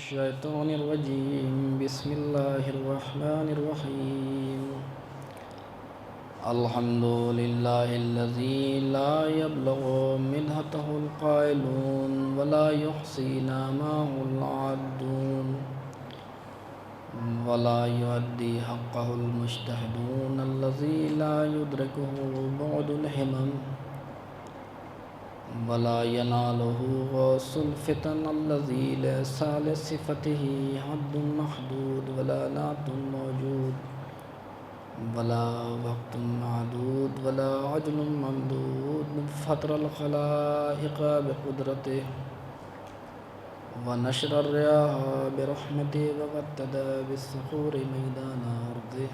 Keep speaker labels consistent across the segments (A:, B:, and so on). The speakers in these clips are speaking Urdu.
A: الشيطان الرجيم بسم الله الرحمن الرحيم الحمد لله الذي لا يبلغ مدحته القائلون ولا يحصي نعمه العادون ولا يؤدي حقه المجتهدون الذي لا يدركه بعد الهمم ولا يناله غوث الفتن الذي ليس لصفته حد محدود ولا نعت موجود ولا وقت معدود ولا عجل ممدود فطر الخلائق بقدرته ونشر الرياح برحمته وابتدى بالصخور ميدان أرضه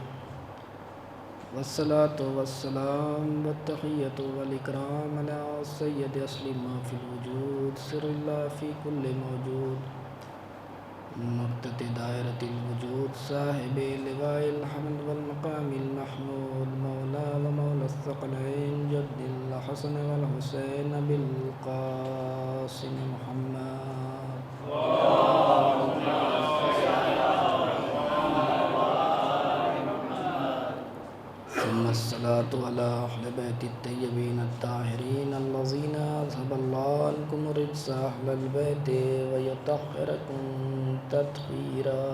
A: والصلاة والسلام والتحية والإكرام على سيد أصل ما في الوجود سر الله في كل موجود نقطة دائرة الوجود صاحب لواء الحمد والمقام المحمود مولى ومولى الثقلين جد الحسن والحسين بالقاسم محمد ثم الصلاة على أهل بيت الطيبين الطاهرين الذين أذهب الله عنكم الرجس أهل البيت ويطهركم تطهيرا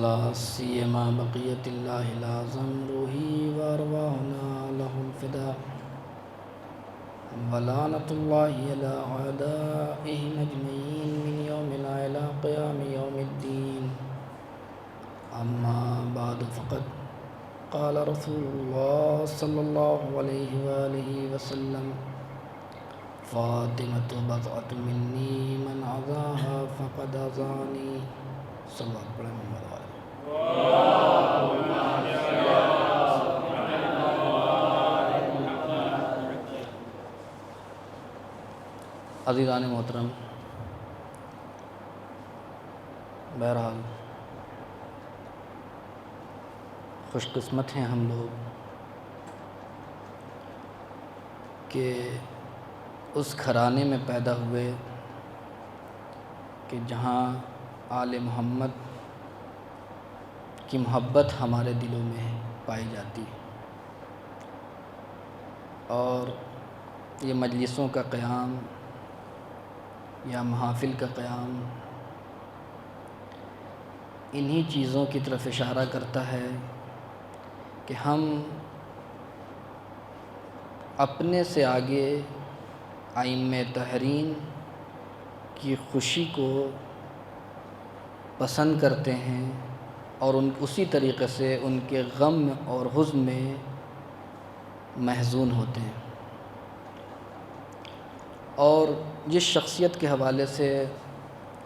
A: لا سيما بقية الله الأعظم روحي وأرواحنا له الفداء ولعنة الله على أعدائهم أجمعين من يوم إلى قيام يوم الدين أما بعد فقد قال رسول الله صلى الله عليه وآله وسلم فاطمة بضعة مني من عزاها فقد عزاني صلى الله عليه وسلم عزیزان محترم، بہرحال خوش قسمت ہیں ہم لوگ کہ اس گھرانے میں پیدا ہوئے کہ جہاں آل محمد کی محبت ہمارے دلوں میں پائی جاتی اور یہ مجلسوں کا قیام یا محافل کا قیام انہی چیزوں کی طرف اشارہ کرتا ہے کہ ہم اپنے سے آگے ائمہ طاہرین کی خوشی کو پسند کرتے ہیں اور اسی طریقے سے ان کے غم اور حزن میں محزون ہوتے ہیں۔ اور جس شخصیت کے حوالے سے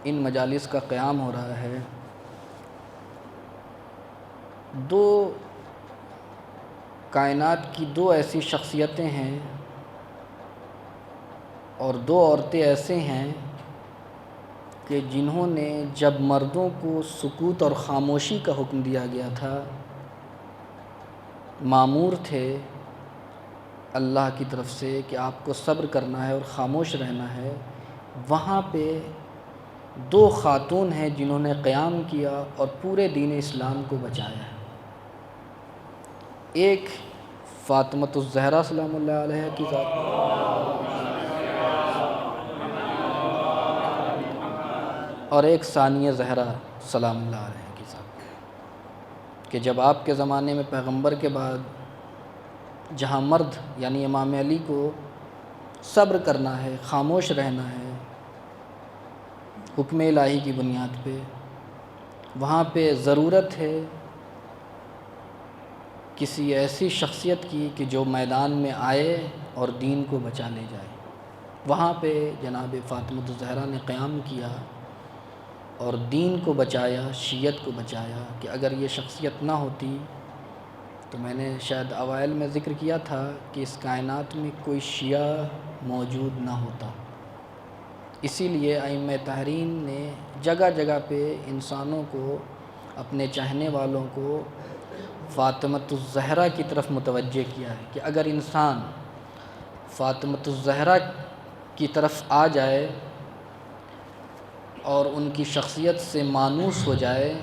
A: ان مجالس کا قیام ہو رہا ہے، دو کائنات کی دو ایسی شخصیتیں ہیں اور دو عورتیں ایسے ہیں کہ جنہوں نے جب مردوں کو سکوت اور خاموشی کا حکم دیا گیا تھا، مامور تھے اللہ کی طرف سے کہ آپ کو صبر کرنا ہے اور خاموش رہنا ہے، وہاں پہ دو خاتون ہیں جنہوں نے قیام کیا اور پورے دین اسلام کو بچایا ہے۔ ایک فاطمۃ الزہرا سلام اللہ علیہ کی ذات اور ایک ثانیہ زہرا سلام اللہ علیہ کی ذات، کہ جب آپ کے زمانے میں پیغمبر کے بعد جہاں مرد یعنی امام علی کو صبر کرنا ہے، خاموش رہنا ہے حکم الہی کی بنیاد پہ، وہاں پہ ضرورت ہے کسی ایسی شخصیت کی کہ جو میدان میں آئے اور دین کو بچا لے جائے۔ وہاں پہ جناب فاطمۃ الزہرا نے قیام کیا اور دین کو بچایا، شیعت کو بچایا، کہ اگر یہ شخصیت نہ ہوتی تو میں نے شاید اوائل میں ذکر کیا تھا کہ اس کائنات میں کوئی شیعہ موجود نہ ہوتا۔ اسی لیے ائمہ طاہرین نے جگہ جگہ پہ انسانوں کو، اپنے چاہنے والوں کو فاطمۃ الزہرا کی طرف متوجہ کیا ہے کہ اگر انسان فاطمۃ الزہرا کی طرف آ جائے اور ان کی شخصیت سے مانوس ہو جائے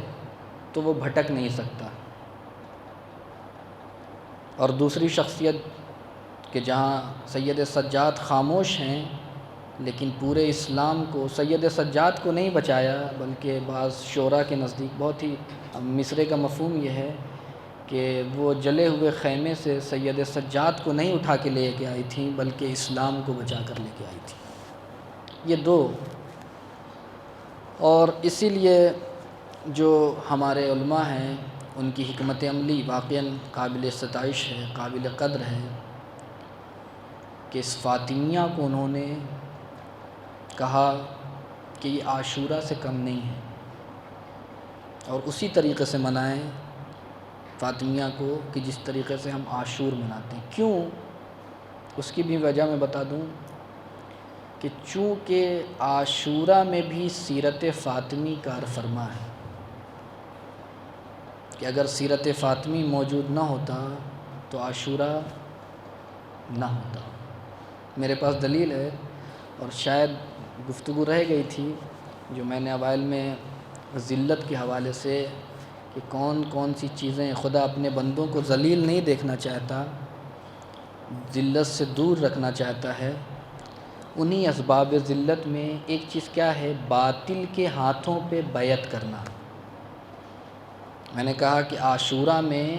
A: تو وہ بھٹک نہیں سکتا، اور دوسری شخصیت کہ جہاں سید سجاد خاموش ہیں لیکن پورے اسلام کو سید سجاد کو نہیں بچایا، بلکہ بعض شعراء کے نزدیک بہت ہی مصرے کا مفہوم یہ ہے کہ وہ جلے ہوئے خیمے سے سید سجاد کو نہیں اٹھا کے لے کے آئی تھیں بلکہ اسلام کو بچا کر لے کے آئی تھیں، یہ دو۔ اور اسی لیے جو ہمارے علماء ہیں ان کی حکمت عملی واقعاً قابل ستائش ہے، قابل قدر ہے کہ اس فاطمیہ کو انہوں نے کہا کہ یہ عاشورہ سے کم نہیں ہے، اور اسی طریقے سے منائیں فاطمیہ کو کہ جس طریقے سے ہم عاشور مناتے ہیں۔ کیوں؟ اس کی بھی وجہ میں بتا دوں کہ چونکہ عاشورہ میں بھی سیرت فاطمی کار فرما ہے، کہ اگر سیرت فاطمی موجود نہ ہوتا تو عاشورہ نہ ہوتا۔ میرے پاس دلیل ہے، اور شاید گفتگو رہ گئی تھی جو میں نے اوائل میں ذلت کے حوالے سے کہ کون کون سی چیزیں خدا اپنے بندوں کو ذلیل نہیں دیکھنا چاہتا، ذلت سے دور رکھنا چاہتا ہے۔ انہی اسباب ذلت میں ایک چیز کیا ہے؟ باطل کے ہاتھوں پہ بیعت کرنا۔ میں نے کہا کہ عاشورہ میں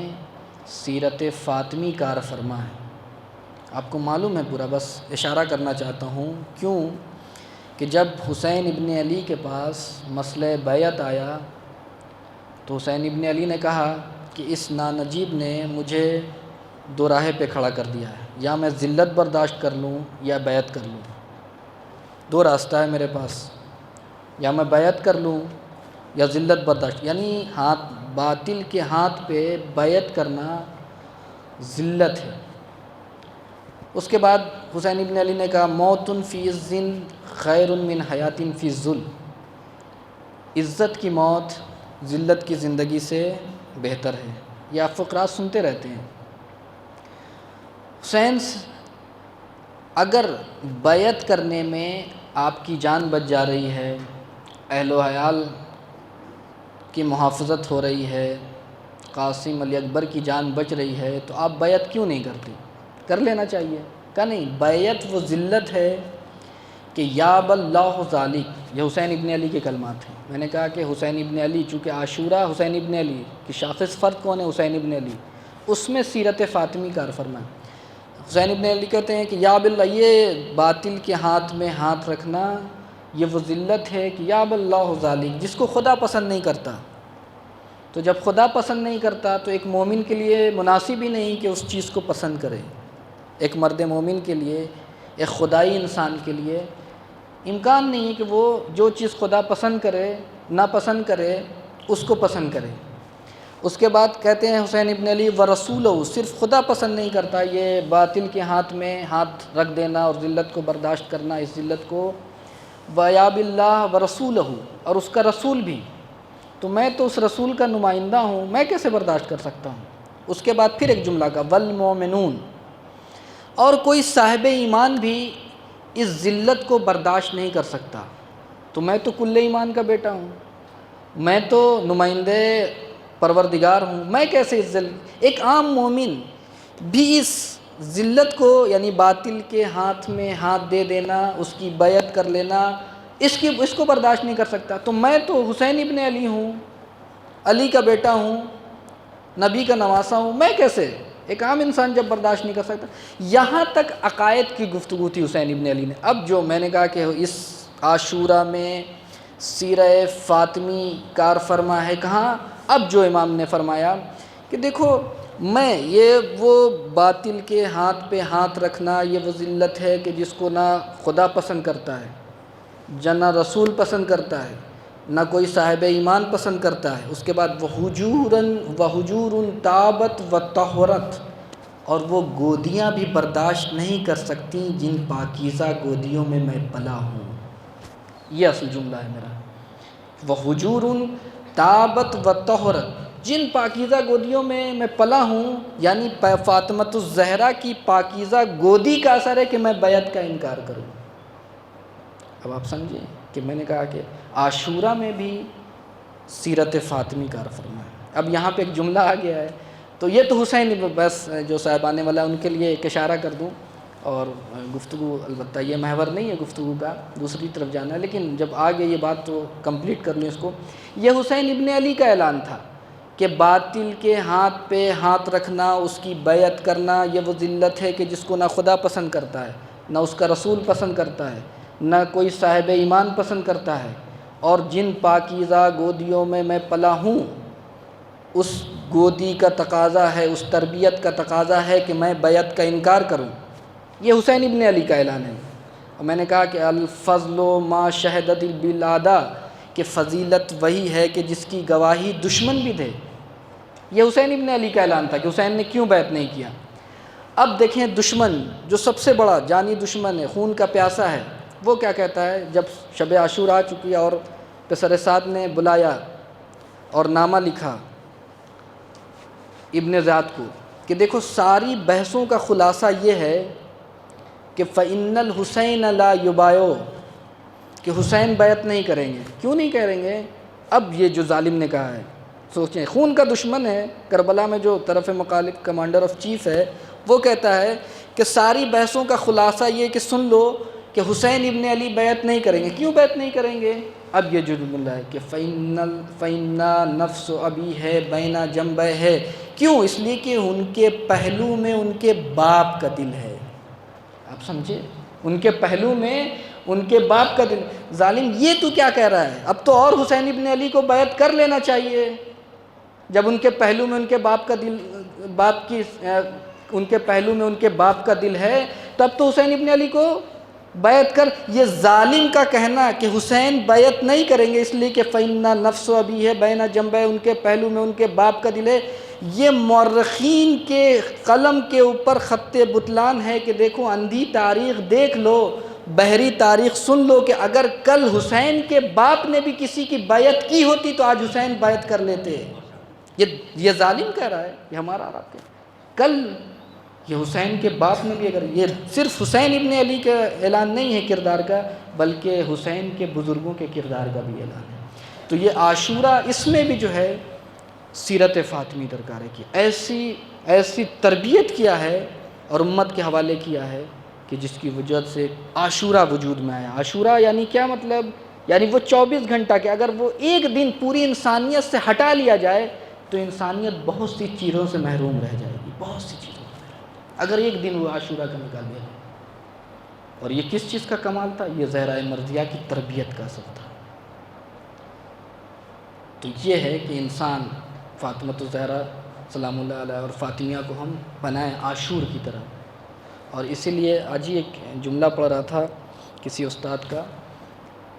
A: سیرت فاطمی کار فرما ہے، آپ کو معلوم ہے پورا، بس اشارہ کرنا چاہتا ہوں۔ کیوں کہ جب حسین ابن علی کے پاس مسئلہ بیعت آیا تو حسین ابن علی نے کہا کہ اس نانجیب نے مجھے دو راہ پہ کھڑا کر دیا ہے، یا میں ذلت برداشت کر لوں یا بیعت کر لوں، دو راستہ ہے میرے پاس، یا میں بیعت کر لوں یا ذلت برداشت، یعنی باطل کے ہاتھ پہ بیعت کرنا ذلت ہے۔ اس کے بعد حسین ابن علی نے کہا موت فی عز خیر من حیات فی الذل، عزت کی موت ذلت کی زندگی سے بہتر ہے۔ یہ آپ فقراء سنتے رہتے ہیں۔ حسین اگر بیعت کرنے میں آپ کی جان بچ جا رہی ہے، اہل و عیال کی محافظت ہو رہی ہے، قاسم علی اکبر کی جان بچ رہی ہے، تو آپ بیعت کیوں نہیں کرتے؟ کر لینا چاہیے۔ کہا نہیں، بیعت وہ ذلت ہے کہ یاب اللہ ذالک، یہ حسین ابن علی کے کلمات ہیں۔ میں نے کہا کہ حسین ابن علی، چونکہ عاشورہ حسین ابن علی کی شاخص فرد کون ہے؟ حسین ابن علی، اس میں سیرت فاطمی کار فرما ہے۔ حسین ابن علی کہتے ہیں کہ یاب اللہ، یہ باطل کے ہاتھ میں ہاتھ رکھنا یہ وہ ذلت ہے کہ یاب اللہ ذالک، جس کو خدا پسند نہیں کرتا۔ تو جب خدا پسند نہیں کرتا تو ایک مومن کے لیے مناسب ہی نہیں کہ اس چیز کو پسند کرے۔ ایک مرد مومن کے لیے، ایک خدائی انسان کے لیے امکان نہیں ہے کہ وہ جو چیز خدا پسند کرے ناپسند کرے اس کو پسند کرے۔ اس کے بعد کہتے ہیں حسین ابن علی ورسولہ، صرف خدا پسند نہیں کرتا، یہ باطل کے ہاتھ میں ہاتھ رکھ دینا اور ذلت کو برداشت کرنا، اس ذلت کو ویاب اللہ ورسولہ، اور اس کا رسول بھی، تو میں تو اس رسول کا نمائندہ ہوں، میں کیسے برداشت کر سکتا ہوں؟ اس کے بعد پھر ایک جملہ کا والمؤمنون، اور کوئی صاحب ایمان بھی اس ذلت کو برداشت نہیں کر سکتا، تو میں تو کل ایمان کا بیٹا ہوں، میں تو نمائندے پروردگار ہوں، میں کیسے اس ذلت، ایک عام مومن بھی اس ذلت کو یعنی باطل کے ہاتھ میں ہاتھ دے دینا، اس کی بیعت کر لینا، اس کو برداشت نہیں کر سکتا، تو میں تو حسین ابن علی ہوں، علی کا بیٹا ہوں، نبی کا نواسا ہوں، میں کیسے؟ ایک عام انسان جب برداشت نہیں کر سکتا۔ یہاں تک عقائد کی گفتگو تھی حسین ابن علی نے۔ اب جو میں نے کہا کہ اس عاشورہ میں سیرہ فاطمی کار فرما ہے، کہاں؟ اب جو امام نے فرمایا کہ دیکھو، میں یہ وہ باطل کے ہاتھ پہ ہاتھ رکھنا یہ وہ ذلت ہے کہ جس کو نہ خدا پسند کرتا ہے، نہ رسول پسند کرتا ہے، نہ کوئی صاحب ایمان پسند کرتا ہے۔ اس کے بعد وحجور تابت و طہرت، اور وہ گودیاں بھی برداشت نہیں کر سکتی جن پاکیزہ گودیوں میں میں پلا ہوں۔ یہ اصل جملہ ہے میرا، وحجور تابت و طہرت، جن پاکیزہ گودیوں میں پلا ہوں، یعنی فاطمۃ الزہرا کی پاکیزہ گودی کا اثر ہے کہ میں بیعت کا انکار کروں۔ اب آپ سمجھیں کہ میں نے کہا کہ عاشورہ میں بھی سیرت فاطمی کار فرما ہے۔ اب یہاں پہ ایک جملہ آ گیا ہے، تو یہ تو حسین بس جو صاحب آنے والا ہے ان کے لیے ایک اشارہ کر دوں، اور گفتگو البتہ یہ محور نہیں ہے گفتگو کا، دوسری طرف جانا ہے، لیکن جب آگے یہ بات تو کمپلیٹ کر لیں اس کو۔ یہ حسین ابن علی کا اعلان تھا کہ باطل کے ہاتھ پہ ہاتھ رکھنا، اس کی بیعت کرنا، یہ وہ ذلت ہے کہ جس کو نہ خدا پسند کرتا ہے، نہ اس کا رسول پسند کرتا ہے، نہ کوئی صاحب ایمان پسند کرتا ہے، اور جن پاکیزہ گودیوں میں پلا ہوں، اس گودی کا تقاضا ہے، اس تربیت کا تقاضا ہے کہ میں بیعت کا انکار کروں۔ یہ حسین ابن علی کا اعلان ہے۔ اور میں نے کہا کہ الفضل ما شہدت البلادہ، کہ فضیلت وہی ہے کہ جس کی گواہی دشمن بھی دے۔ یہ حسین ابن علی کا اعلان تھا کہ حسین نے کیوں بیعت نہیں کیا۔ اب دیکھیں دشمن جو سب سے بڑا جانی دشمن ہے، خون کا پیاسا ہے، وہ کیا کہتا ہے جب شب عاشور آ چکی اور پسر سعد نے بلایا اور نامہ لکھا ابن زیاد کو کہ دیکھو ساری بحثوں کا خلاصہ یہ ہے کہ فَإِنَّ الْحُسَيْنَ لَا يُبَايَعُ، کہ حسین بیعت نہیں کریں گے۔ کیوں نہیں کریں گے؟ اب یہ جو ظالم نے کہا ہے، سوچیں خون کا دشمن ہے، کربلا میں جو طرف مخالف کمانڈر آف چیف ہے، وہ کہتا ہے کہ ساری بحثوں کا خلاصہ یہ کہ سن لو کہ حسین ابن علی بیعت نہیں کریں گے۔ کیوں بیعت نہیں کریں گے؟ اب یہ جو جملہ ہے کہ فَإِنَّ نَفْسُ أَبِي ہے بَيْنَ جَنبَيْ ہے، کیوں؟ اس لیے کہ ان کے پہلو میں ان کے باپ کا دل ہے۔ آپ سمجھے؟ ان کے پہلو میں ان کے باپ کا دل۔ ظالم یہ تو کیا کہہ رہا ہے؟ اب تو اور حسین ابن علی کو بیعت کر لینا چاہیے، جب ان کے پہلو میں ان کے باپ کا دل، ان کے پہلو میں ان کے باپ کا دل ہے، تب تو حسین ابن علی کو بیعت کر۔ یہ ظالم کا کہنا کہ حسین بیعت نہیں کریں گے اس لیے کہ فَإِنَّ نَفْسُ أَبِي ہے بَيْنَ جَنبَيْ، ان کے پہلو میں ان کے باپ کا دل ہے، یہ مورخین کے قلم کے اوپر خط بطلان ہے کہ دیکھو اندھی تاریخ دیکھ لو، بحری تاریخ سن لو کہ اگر کل حسین کے باپ نے بھی کسی کی بیعت کی ہوتی تو آج حسین بیعت کر لیتے۔ یہ ظالم کہہ رہا ہے، یہ ہمارا رب ہے۔ کل یہ حسین کے باپ نے بھی، اگر یہ صرف حسین ابن علی کا اعلان نہیں ہے کردار کا، بلکہ حسین کے بزرگوں کے کردار کا بھی اعلان ہے۔ تو یہ عاشورہ اس میں بھی جو ہے سیرت فاطمی درکار ہے، کہ ایسی تربیت کیا ہے اور امت کے حوالے کیا ہے کہ جس کی وجہ سے عاشورہ وجود میں آیا۔ عاشورہ یعنی کیا مطلب؟ یعنی وہ 24 گھنٹہ کہ اگر وہ ایک دن پوری انسانیت سے ہٹا لیا جائے تو انسانیت بہت سی چیزوں سے محروم رہ جائے گی، بہت سی چیزوں سے محروم، اگر ایک دن وہ عاشورہ کا نکال دیا جائے۔ اور یہ کس چیز کا کمال تھا؟ یہ زہرہ مرضیہ کی تربیت کا اثر تھا۔ تو یہ ہے کہ انسان فاطمۃ الزہرا سلام اللہ علیہ اور فاطمیہ کو ہم بنائیں عاشور کی طرح۔ اور اسی لیے آج ہی ایک جملہ پڑھ رہا تھا کسی استاد کا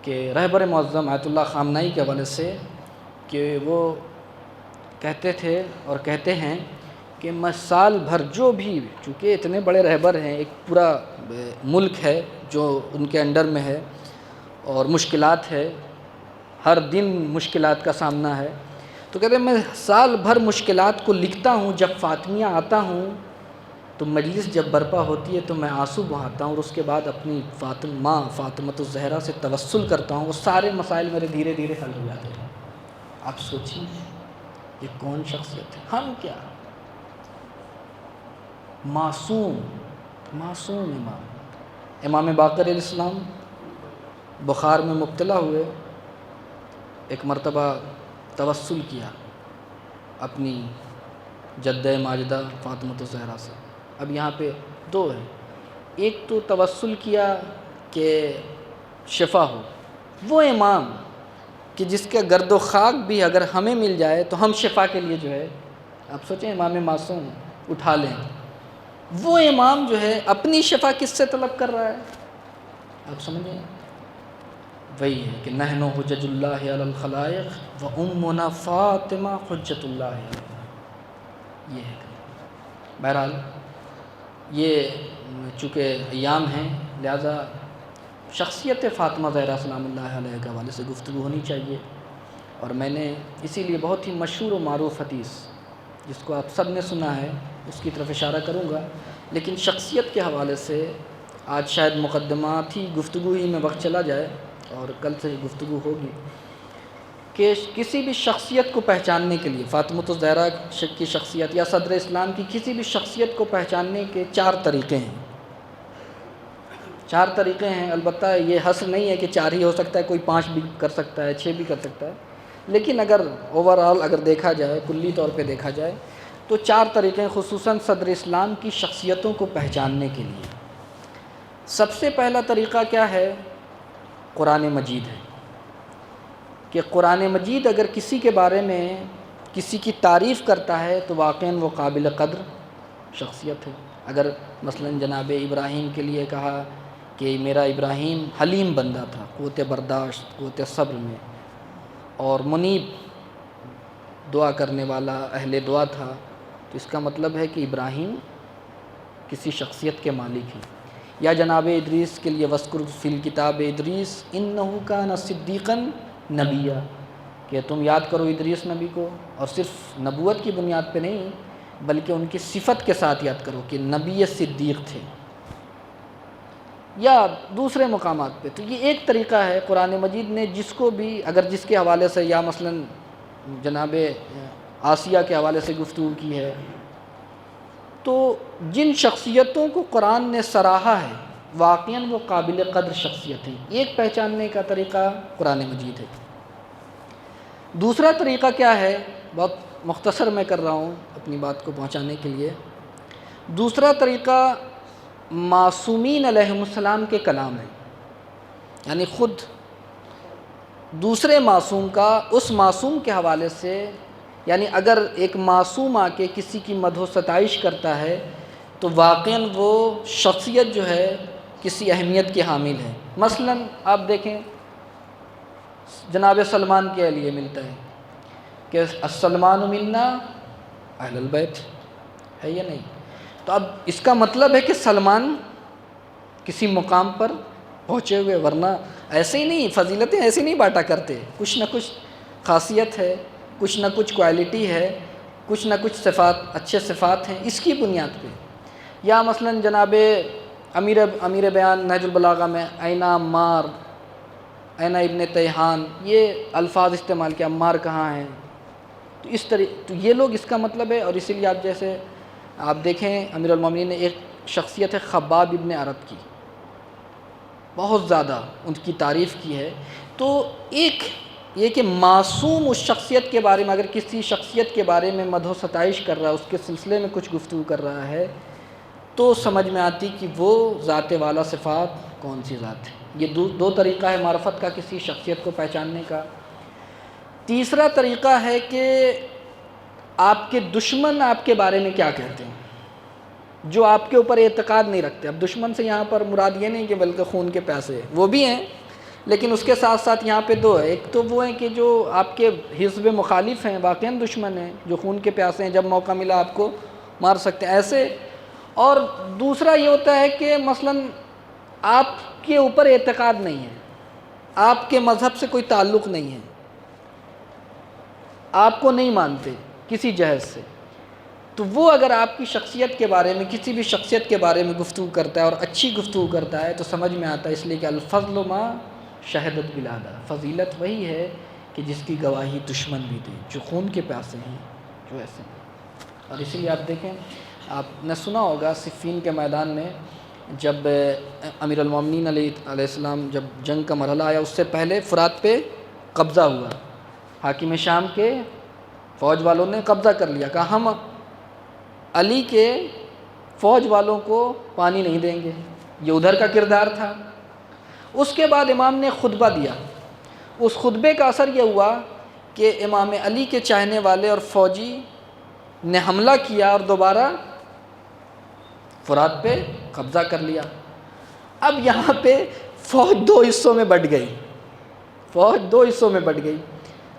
A: کہ رہبر معظم آیت اللہ خامنائی کے حوالے سے، کہ وہ کہتے تھے اور کہتے ہیں کہ میں سال بھر جو بھی، چونکہ اتنے بڑے رہبر ہیں، ایک پورا ملک ہے جو ان کے انڈر میں ہے اور مشکلات ہے، ہر دن مشکلات کا سامنا ہے، تو کہتے ہیں میں سال بھر مشکلات کو لکھتا ہوں، جب فاطمیہ آتا ہوں تو مجلس جب برپا ہوتی ہے تو میں آنسو بہاتا ہوں، اور اس کے بعد اپنی ماں فاطمۃ الزہرا سے توسل کرتا ہوں، وہ سارے مسائل میرے دھیرے دھیرے حل ہو جاتے ہیں۔ آپ سوچیں یہ کون شخصیت ہے؟ ہم کیا؟ معصوم امام باقر علیہ السلام بخار میں مبتلا ہوئے، ایک مرتبہ توسل کیا اپنی جدہ ماجدہ فاطمۃ الزہرا سے۔ اب یہاں پہ دو ہے، ایک تو توسل کیا کہ شفا ہو، وہ امام کہ جس کا گرد و خاک بھی اگر ہمیں مل جائے تو ہم شفا کے لیے جو ہے، آپ سوچیں امام معصوم اٹھا لیں، وہ امام جو ہے اپنی شفا کس سے طلب کر رہا ہے؟ آپ سمجھیں، وہی ہے کہ نحن حجج اللہ علی الخلائق و امنا فاطمہ حجت اللہ علیہ، یہ ہے۔ بہرحال یہ چونکہ ایام ہیں لہذا شخصیت فاطمہ زہرا سلام اللہ علیہ کے حوالے سے گفتگو ہونی چاہیے، اور میں نے اسی لیے بہت ہی مشہور و معروف حدیث جس کو آپ سب نے سنا ہے اس کی طرف اشارہ کروں گا، لیکن شخصیت کے حوالے سے آج شاید مقدمات ہی گفتگو ہی میں وقت چلا جائے اور کل سے گفتگو ہوگی کہ کسی بھی شخصیت کو پہچاننے کے لیے فاطمۃ الزہرا کی شخصیت یا صدر اسلام کی کسی بھی شخصیت کو پہچاننے کے 4 طریقے ہیں۔ 4 طریقے ہیں، البتہ یہ حصر نہیں ہے کہ 4 ہی ہو سکتا ہے، کوئی 5 بھی کر سکتا ہے، 6 بھی کر سکتا ہے، لیکن اگر اوورآل اگر دیکھا جائے، کلی طور پہ دیکھا جائے تو 4 طریقے ہیں خصوصاً صدر اسلام کی شخصیتوں کو پہچاننے کے لیے۔ سب سے پہلا طریقہ کیا ہے؟ قرآن مجید ہے کہ قرآن مجید اگر کسی کے بارے میں کسی کی تعریف کرتا ہے تو واقعاً وہ قابل قدر شخصیت ہے۔ اگر مثلا جناب ابراہیم کے لیے کہا کہ میرا ابراہیم حلیم بندہ تھا، قوت برداشت، قوت صبر میں، اور منیب دعا کرنے والا، اہل دعا تھا، تو اس کا مطلب ہے کہ ابراہیم کسی شخصیت کے مالک ہیں۔ یا جناب ادریس کے لیے وَاذْكُرْ فِي الْكِتَابِ ادریس إِنَّهُ كَانَ صِدِّيقًا نَبِيًّا، کہ تم یاد کرو ادریس نبی کو، اور صرف نبوت کی بنیاد پہ نہیں بلکہ ان کی صفت کے ساتھ یاد کرو کہ نبی صدیق تھے، یا دوسرے مقامات پہ۔ تو یہ ایک طریقہ ہے قرآن مجید نے جس کو بھی اگر جس کے حوالے سے، یا مثلا جناب آسیہ کے حوالے سے گفتگو کی ہے، تو جن شخصیتوں کو قرآن نے سراہا ہے واقعاً وہ قابل قدر شخصیت ہیں۔ ایک پہچاننے کا طریقہ قرآن مجید ہے۔ دوسرا طریقہ کیا ہے؟ بہت مختصر میں کر رہا ہوں اپنی بات کو پہنچانے کے لیے۔ دوسرا طریقہ معصومین علیہم السلام کے کلام ہے، یعنی خود دوسرے معصوم کا اس معصوم کے حوالے سے، یعنی اگر ایک معصوم آ کے کسی کی مدح و ستائش کرتا ہے تو واقعاً وہ شخصیت جو ہے کسی اہمیت کی حامل ہے۔ مثلا آپ دیکھیں جناب سلمان کے لیے ملتا ہے کہ السلمان منا اہل البیت، ہے یا نہیں؟ تو اب اس کا مطلب ہے کہ سلمان کسی مقام پر پہنچے ہوئے، ورنہ ایسے ہی نہیں، فضیلتیں ایسے نہیں بانٹا کرتے، کچھ نہ کچھ خاصیت ہے، کچھ نہ کچھ کوالٹی ہے، کچھ نہ کچھ صفات، اچھے صفات ہیں، اس کی بنیاد پہ۔ یا مثلا جناب امیر بیان نہج البلاغہ میں این عمار، این ابن تیہان، یہ الفاظ استعمال کیا، عمار کہاں ہیں، تو اس تو یہ لوگ اس کا مطلب ہے۔ اور اسی لیے آپ جیسے آپ دیکھیں امیر المومنین نے ایک شخصیت ہے خباب ابن عرط کی، بہت زیادہ ان کی تعریف کی ہے۔ تو ایک یہ کہ معصوم اس شخصیت کے بارے میں اگر کسی شخصیت کے بارے میں مدح و ستائش کر رہا ہے، اس کے سلسلے میں کچھ گفتگو کر رہا ہے، تو سمجھ میں آتی کہ وہ ذات والا صفات کون سی ذات ہے۔ یہ دو طریقہ ہے معرفت کا کسی شخصیت کو پہچاننے کا۔ تیسرا طریقہ ہے کہ آپ کے دشمن آپ کے بارے میں کیا کہتے ہیں، جو آپ کے اوپر اعتقاد نہیں رکھتے۔ اب دشمن سے یہاں پر مراد یہ نہیں کہ بلکہ خون کے پیاسے، وہ بھی ہیں، لیکن اس کے ساتھ ساتھ یہاں پہ 2 ہے۔ ایک تو وہ ہیں کہ جو آپ کے حزب مخالف ہیں، واقعاً دشمن ہیں، جو خون کے پیاسے ہیں، جب موقع ملا آپ کو مار سکتے ہیں، ایسے۔ اور دوسرا یہ ہوتا ہے کہ مثلاً آپ کے اوپر اعتقاد نہیں ہے، آپ کے مذہب سے کوئی تعلق نہیں ہے، آپ کو نہیں مانتے کسی جہت سے، تو وہ اگر آپ کی شخصیت کے بارے میں، کسی بھی شخصیت کے بارے میں گفتگو کرتا ہے اور اچھی گفتگو کرتا ہے تو سمجھ میں آتا ہے، اس لیے کہ الفضل ما شہدت بلادا، فضیلت وہی ہے کہ جس کی گواہی دشمن بھی دے، جو خون کے پیاسے ہیں، جو ایسے ہیں۔ اور اسی لیے آپ دیکھیں، آپ نے سنا ہوگا صفین کے میدان میں جب امیر المومنین علیہ السلام جب جنگ کا مرحلہ آیا، اس سے پہلے فرات پہ قبضہ ہوا، حاکم شام کے فوج والوں نے قبضہ کر لیا، کہا ہم علی کے فوج والوں کو پانی نہیں دیں گے، یہ ادھر کا کردار تھا۔ اس کے بعد امام نے خطبہ دیا، اس خطبے کا اثر یہ ہوا کہ امام علی کے چاہنے والے اور فوجی نے حملہ کیا اور دوبارہ فرات پہ قبضہ کر لیا۔ اب یہاں پہ فوج 2 حصوں میں بٹ گئی، فوج 2 حصوں میں بٹ گئی۔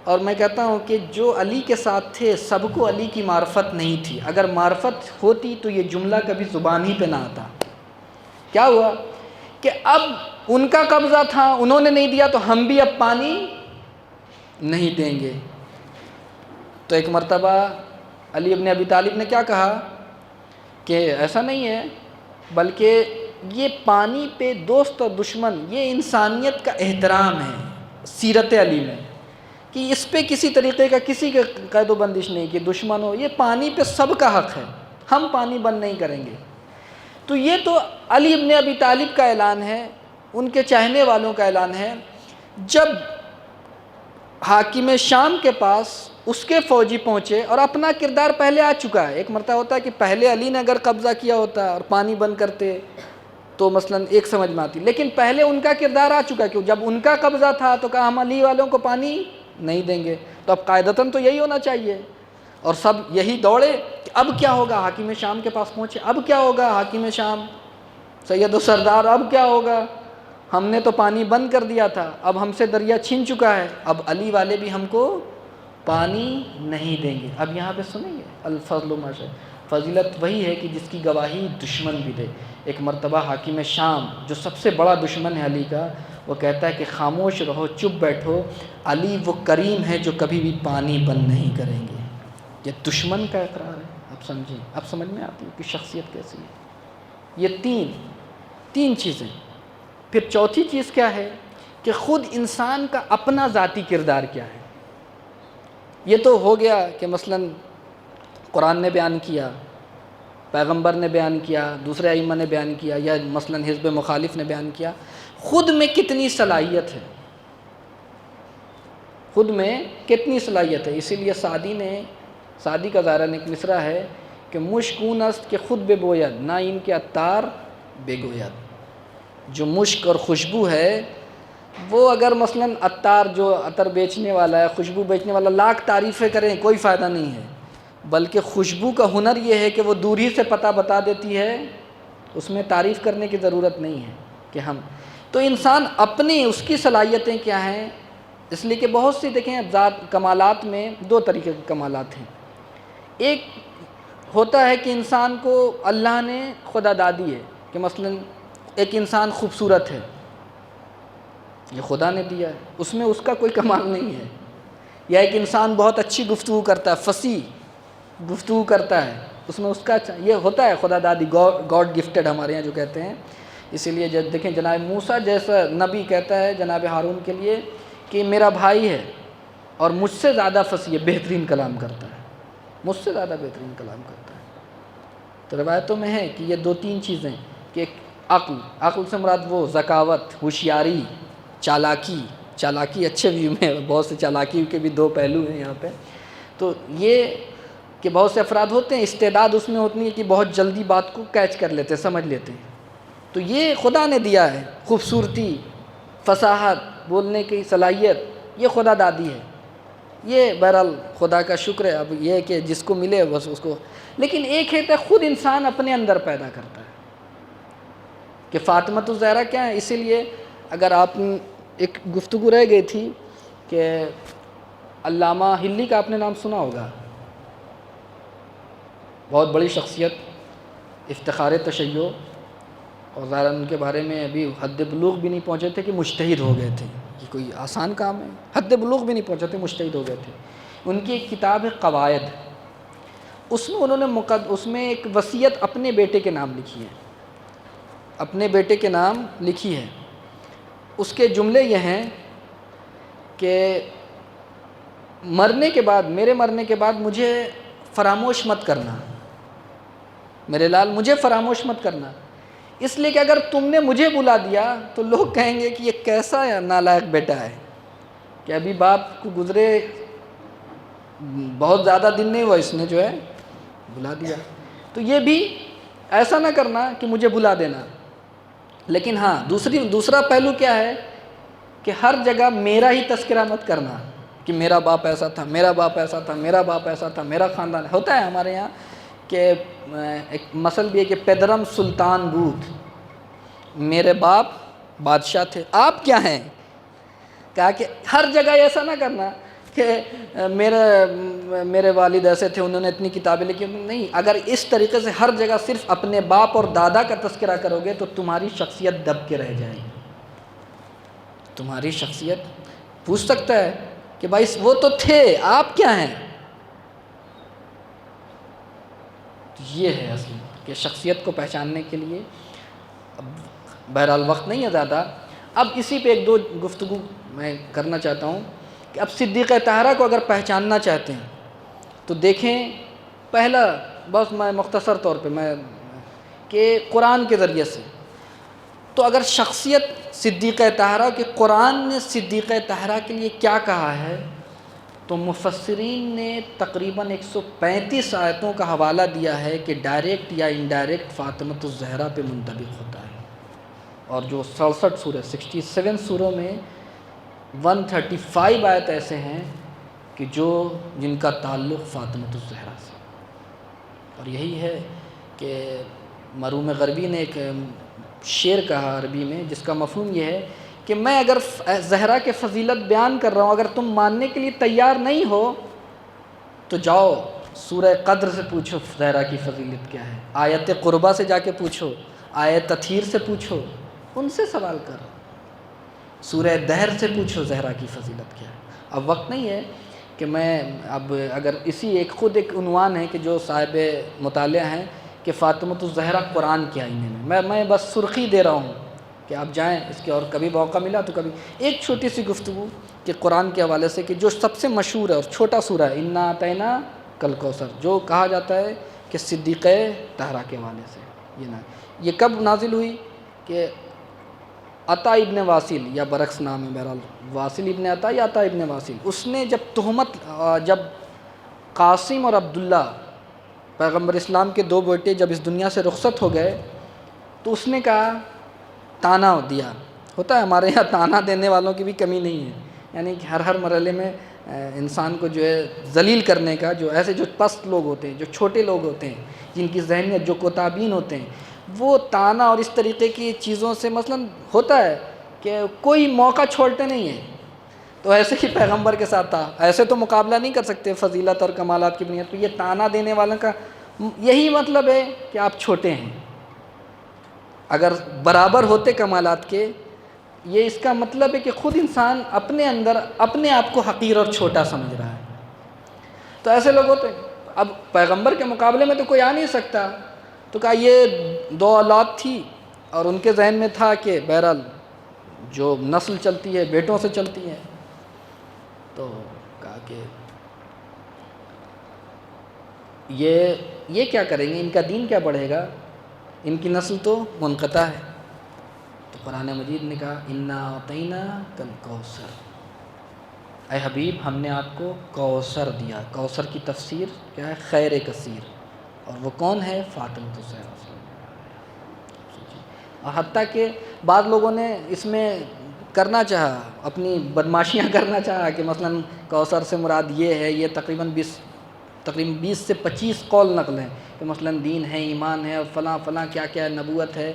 A: اور میں کہتا ہوں کہ جو علی کے ساتھ تھے سب کو علی کی معرفت نہیں تھی، اگر معرفت ہوتی تو یہ جملہ کبھی زبان ہی پہ نہ آتا۔ کیا ہوا کہ اب ان کا قبضہ تھا، انہوں نے نہیں دیا، تو ہم بھی اب پانی نہیں دیں گے۔ تو ایک مرتبہ علی ابن ابی طالب نے کیا کہا کہ ایسا نہیں ہے، بلکہ یہ پانی پہ دوست اور دشمن یہ انسانیت کا احترام ہے سیرت علی میں، کہ اس پہ کسی طریقے کا کسی کا قید و بندش نہیں کہ دشمن ہو، یہ پانی پہ سب کا حق ہے، ہم پانی بند نہیں کریں گے۔ تو یہ تو علی ابن ابی طالب کا اعلان ہے، ان کے چاہنے والوں کا اعلان ہے۔ جب حاکم شام کے پاس اس کے فوجی پہنچے اور اپنا کردار پہلے آ چکا ہے، ایک مرتبہ ہوتا ہے کہ پہلے علی نے اگر قبضہ کیا ہوتا اور پانی بند کرتے تو مثلاً ایک سمجھ میں آتی، لیکن پہلے ان کا کردار آ چکا ہے کہ جب ان کا قبضہ تھا تو کہا ہم علی والوں کو پانی نہیں دیں گے، تو اب قاعدتاً تو یہی ہونا چاہیے، اور سب یہی دوڑے کہ اب کیا ہوگا۔ حاکم شام کے پاس پہنچے، اب کیا ہوگا حاکم شام سید و سردار، اب کیا ہوگا، ہم نے تو پانی بند کر دیا تھا، اب ہم سے دریا چھن چکا ہے، اب علی والے بھی ہم کو پانی نہیں دیں گے۔ اب یہاں پہ سنیں گے الفضل ما شاء، فضیلت وہی ہے کہ جس کی گواہی دشمن بھی دے۔ ایک مرتبہ حاکم شام جو سب سے بڑا دشمن ہے علی کا، وہ کہتا ہے کہ خاموش رہو، چپ بیٹھو، علی وہ کریم ہے جو کبھی بھی پانی بند نہیں کریں گے۔ یہ دشمن کا اقرار ہے۔ اب سمجھیں، اب سمجھ میں آتی ہے کہ شخصیت کیسی ہے۔ یہ تین چیزیں۔ پھر چوتھی چیز کیا ہے کہ خود انسان کا اپنا ذاتی کردار کیا ہے۔ یہ تو ہو گیا کہ مثلاً قرآن نے بیان کیا، پیغمبر نے بیان کیا، دوسرے ائمہ نے بیان کیا، یا مثلاً حزب مخالف نے بیان کیا۔ خود میں کتنی صلاحیت ہے، خود میں کتنی صلاحیت ہے۔ اسی لیے سعدی کا ظاہراً ایک مصرع ہے کہ مشکون است کہ خود بے بوید، نہ ان کے عطار بے گوید۔ جو مشک اور خوشبو ہے وہ اگر مثلاً عطار جو عطر بیچنے والا ہے، خوشبو بیچنے والا لاکھ تعریفیں کریں کوئی فائدہ نہیں ہے، بلکہ خوشبو کا ہنر یہ ہے کہ وہ دور ہی سے پتہ بتا دیتی ہے، اس میں تعریف کرنے کی ضرورت نہیں ہے کہ ہم تو انسان اپنی اس کی صلاحیتیں کیا ہیں۔ اس لیے کہ بہت سی دیکھیں ذات کمالات میں دو طریقے کے کمالات ہیں۔ ایک ہوتا ہے کہ انسان کو اللہ نے خدا دادی ہے کہ مثلاً ایک انسان خوبصورت ہے، یہ خدا نے دیا ہے، اس میں اس کا کوئی کمال نہیں ہے۔ یا ایک انسان بہت اچھی گفتگو کرتا ہے، فصیح گفتگو کرتا ہے، اس میں اس کا یہ ہوتا ہے خدا دادی، گاڈ گفٹڈ ہمارے یہاں جو کہتے ہیں۔ اسی لیے جب دیکھیں جناب موسیٰ جیسا نبی کہتا ہے جناب ہارون کے لیے کہ میرا بھائی ہے اور مجھ سے زیادہ فصیح ہے، بہترین کلام کرتا ہے، مجھ سے زیادہ بہترین کلام کرتا ہے۔ تو روایتوں میں ہے کہ یہ دو تین چیزیں کہ عقل سے مراد وہ ذکاوت، ہوشیاری، چالاکی اچھے ویو میں، بہت سے چالاکی کے بھی دو پہلو ہیں یہاں پہ۔ تو یہ کہ بہت سے افراد ہوتے ہیں استعداد اس میں ہوتی ہے کہ بہت جلدی بات کو کیچ کر لیتے ہیں، سمجھ لیتے ہیں، تو یہ خدا نے دیا ہے۔ خوبصورتی، فصاحت، بولنے کی صلاحیت، یہ خدا دادی ہے۔ یہ بہرحال خدا کا شکر ہے، اب یہ ہے کہ جس کو ملے بس اس کو۔ لیکن ایک ہے کہ خود انسان اپنے اندر پیدا کرتا ہے کہ فاطمۃ الزہرا کیا ہے۔ اسی لیے اگر آپ ایک گفتگو رہ گئی تھی کہ علامہ ہلی کا آپ نے نام سنا ہوگا، بہت بڑی شخصیت، افتخار تشیع، اور ظاہراً ان کے بارے میں ابھی حد بلوغ بھی نہیں پہنچے تھے کہ مجتہد ہو گئے تھے، یہ کوئی آسان کام ہے، حد بلوغ بھی نہیں پہنچے تھے مجتہد ہو گئے تھے۔ ان کی ایک کتاب ہے قواعد، اس میں انہوں نے اس میں ایک وصیت اپنے بیٹے کے نام لکھی ہے، اپنے بیٹے کے نام لکھی ہے۔ اس کے جملے یہ ہیں کہ میرے مرنے کے بعد مجھے فراموش مت کرنا، میرے لال مجھے فراموش مت کرنا، اس لیے کہ اگر تم نے مجھے بلا دیا تو لوگ کہیں گے کہ یہ کیسا نالائق بیٹا ہے کہ ابھی باپ کو گزرے بہت زیادہ دن نہیں ہوا اس نے جو ہے بلا دیا۔ تو یہ بھی ایسا نہ کرنا کہ مجھے بلا دینا، لیکن ہاں دوسرا پہلو کیا ہے کہ ہر جگہ میرا ہی تذکرہ مت کرنا کہ میرا باپ ایسا تھا، میرا باپ ایسا تھا، میرا باپ ایسا تھا، میرا خاندان ہوتا ہے ہمارے یہاں کہ ایک مثل بھی ہے کہ پیدرم سلطان بود، میرے باپ بادشاہ تھے، آپ کیا ہیں؟ کہا کہ ہر جگہ ایسا نہ کرنا کہ میرے والد ایسے تھے، انہوں نے اتنی کتابیں لکھی، نہیں، اگر اس طریقے سے ہر جگہ صرف اپنے باپ اور دادا کا تذکرہ کرو گے تو تمہاری شخصیت دب کے رہ جائے گی۔ تمہاری شخصیت پوچھ سکتا ہے کہ بھائی وہ تو تھے، آپ کیا ہیں؟ یہ ہے اصل کہ شخصیت کو پہچاننے کے لیے، اب بہرحال وقت نہیں ہے زیادہ، اب اسی پہ ایک دو گفتگو میں کرنا چاہتا ہوں کہ اب صدیقہ طاہرہ کو اگر پہچاننا چاہتے ہیں تو دیکھیں، پہلا بس میں مختصر طور پہ کہ قرآن کے ذریعے سے، تو اگر شخصیت صدیقہ طاہرہ کہ قرآن نے صدیقہ طاہرہ کے لیے کیا کہا ہے، تو مفسرین نے تقریباً 135 آیتوں کا حوالہ دیا ہے کہ ڈائریکٹ یا انڈائریکٹ فاطمۃ الزہرا پہ منطبق ہوتا ہے، اور جو 67 سورہ 67 سوروں میں 135 آیت ایسے ہیں کہ جن کا تعلق فاطمۃ الزہرا سے، اور یہی ہے کہ مروم غربی نے ایک شعر کہا عربی میں جس کا مفہوم یہ ہے کہ میں اگر زہرا کے فضیلت بیان کر رہا ہوں، اگر تم ماننے کے لیے تیار نہیں ہو تو جاؤ سورہ قدر سے پوچھو زہرا کی فضیلت کیا ہے، آیت قربہ سے جا کے پوچھو، آیت تطہیر سے پوچھو، ان سے سوال کرو، سورہ دہر سے پوچھو زہرا کی فضیلت کیا ہے۔ اب وقت نہیں ہے کہ میں اب اگر اسی خود ایک عنوان ہے کہ جو صاحب مطالعہ ہیں کہ فاطمۃ الزہرا قرآن کے آئینے میں، میں بس سرخی دے رہا ہوں کہ آپ جائیں اس کے، اور کبھی موقع ملا تو کبھی ایک چھوٹی سی گفتگو کہ قرآن کے حوالے سے کہ جو سب سے مشہور ہے اور چھوٹا سورہ ہے انا اعطیناک الکوثر، جو کہا جاتا ہے کہ صدیقہ طاہرہ کے حوالے سے، یہ کب نازل ہوئی کہ عطا ابن واصل یا برعکس نام ہے بہرحال، واصل ابن عطا یا عطا ابن واصل، اس نے جب قاسم اور عبداللہ پیغمبر اسلام کے دو بیٹے جب اس دنیا سے رخصت ہو گئے تو اس نے کہا، تانا دیا، ہوتا ہے ہمارے یہاں تانا دینے والوں کی بھی کمی نہیں ہے، یعنی کہ ہر مرحلے میں انسان کو جو ہے ذلیل کرنے کا، جو ایسے جو پست لوگ ہوتے ہیں، جو چھوٹے لوگ ہوتے ہیں، جن کی ذہنیت جو کوتابین ہوتے ہیں، وہ تانا اور اس طریقے کی چیزوں سے مثلا ہوتا ہے کہ کوئی موقع چھوڑتے نہیں ہیں، تو ایسے ہی پیغمبر کے ساتھ تھا، ایسے تو مقابلہ نہیں کر سکتے فضیلت اور کمالات کی بنیاد پہ، یہ تانا دینے والوں کا یہی مطلب ہے کہ آپ چھوٹے ہیں، اگر برابر ہوتے کمالات کے، یہ اس کا مطلب ہے کہ خود انسان اپنے اندر اپنے آپ کو حقیر اور چھوٹا سمجھ رہا ہے، تو ایسے لوگ ہوتے ہیں۔ اب پیغمبر کے مقابلے میں تو کوئی آ نہیں سکتا، تو کہا یہ دو اولاد تھی اور ان کے ذہن میں تھا کہ بہرحال جو نسل چلتی ہے بیٹوں سے چلتی ہے، تو کہا کہ یہ کیا کریں گے، ان کا دین کیا بڑھے گا، ان کی نسل تو منقطع ہے، تو قرآن مجید نے کہا انا اعطیناک الکوثر، اے حبیب ہم نے آپ کو کوثر دیا، کوثر کی تفسیر کیا ہے، خیر کثیر، اور وہ کون ہے، فاطمۃ الزہرا، اور حتیٰ کہ بعض لوگوں نے اس میں کرنا چاہا، اپنی بدماشیاں کرنا چاہا کہ مثلا کوثر سے مراد یہ ہے، یہ تقریباً 20 سے 25 قول نقل ہیں کہ مثلا دین ہے، ایمان ہے، اور فلاں فلاں کیا کیا ہے، نبوت ہے۔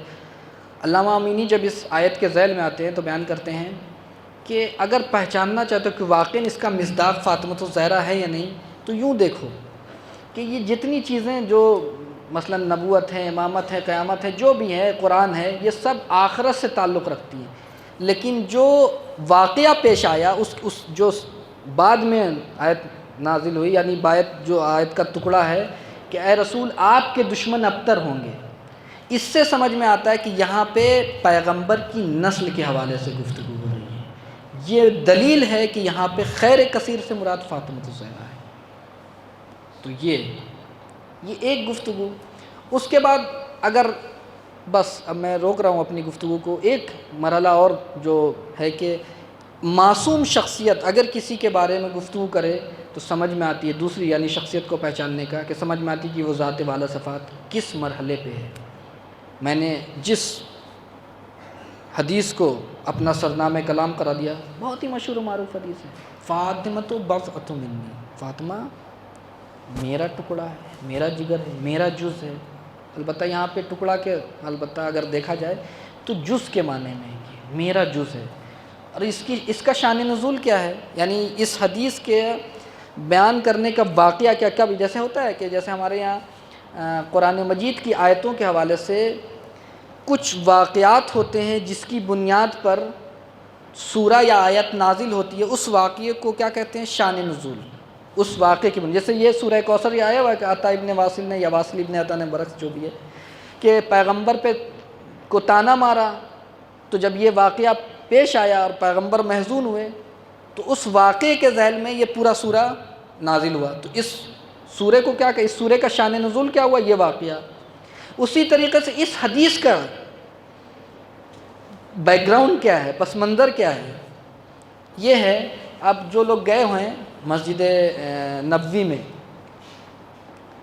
A: علامہ امینی جب اس آیت کے ذیل میں آتے ہیں تو بیان کرتے ہیں کہ اگر پہچاننا چاہتے ہو کہ واقعاً اس کا مصداق فاطمۃ الزہرا ہے یا نہیں، تو یوں دیکھو کہ یہ جتنی چیزیں جو مثلا نبوت ہے، امامت ہے، قیامت ہے، جو بھی ہے، قرآن ہے، یہ سب آخرت سے تعلق رکھتی ہیں، لیکن جو واقعہ پیش آیا اس جو بعد میں آیت نازل ہوئی، یعنی جو آیت کا ٹکڑا ہے کہ اے رسول آپ کے دشمن ابتر ہوں گے، اس سے سمجھ میں آتا ہے کہ یہاں پہ پیغمبر کی نسل کے حوالے سے گفتگو ہو رہی ہے، یہ دلیل ہے کہ یہاں پہ خیر کثیر سے مراد فاطمۃ الزہرا ہے۔ تو یہ ایک گفتگو، اس کے بعد اگر بس اب میں روک رہا ہوں اپنی گفتگو کو، ایک مرحلہ اور جو ہے کہ معصوم شخصیت اگر کسی کے بارے میں گفتگو کرے تو سمجھ میں آتی ہے، دوسری یعنی شخصیت کو پہچاننے کا کہ سمجھ میں آتی ہے کہ وہ ذات والا صفات کس مرحلے پہ ہے۔ میں نے جس حدیث کو اپنا سرنامہ کلام کرا دیا، بہت ہی مشہور و معروف حدیث ہے، فاطمۃ بضعۃ منی، فاطمہ میرا ٹکڑا ہے، میرا جگر ہے، میرا جز ہے۔ البتہ یہاں پہ ٹکڑا کے البتہ اگر دیکھا جائے تو جز کے معنی میں ہے کہ میرا جز ہے، اور اس کا شان نزول کیا ہے، یعنی اس حدیث کے بیان کرنے کا واقعہ کیا کب، جیسے ہوتا ہے کہ جیسے ہمارے یہاں قرآن مجید کی آیتوں کے حوالے سے کچھ واقعات ہوتے ہیں جس کی بنیاد پر سورہ یا آیت نازل ہوتی ہے اس واقعے کو کیا کہتے ہیں؟ شان نزول. اس واقعے کی جیسے یہ سورہ کوثر یہ آیا ہوا ہے کہ عطا ابن واصل نے یا واصل ابن عطا نے برعکس جو بھی ہے کہ پیغمبر پہ کو تانا مارا، تو جب یہ واقعہ پیش آیا اور پیغمبر محزون ہوئے تو اس واقعے کے ذیل میں یہ پورا سورہ نازل ہوا. تو اس سورے کو کیا کہ اس سورے کا شان نزول کیا ہوا؟ یہ واقعہ. اسی طریقے سے اس حدیث کا بیک گراؤنڈ کیا ہے، پس منظر کیا ہے؟ یہ ہے، اب جو لوگ گئے ہوئے ہیں مسجد نبوی میں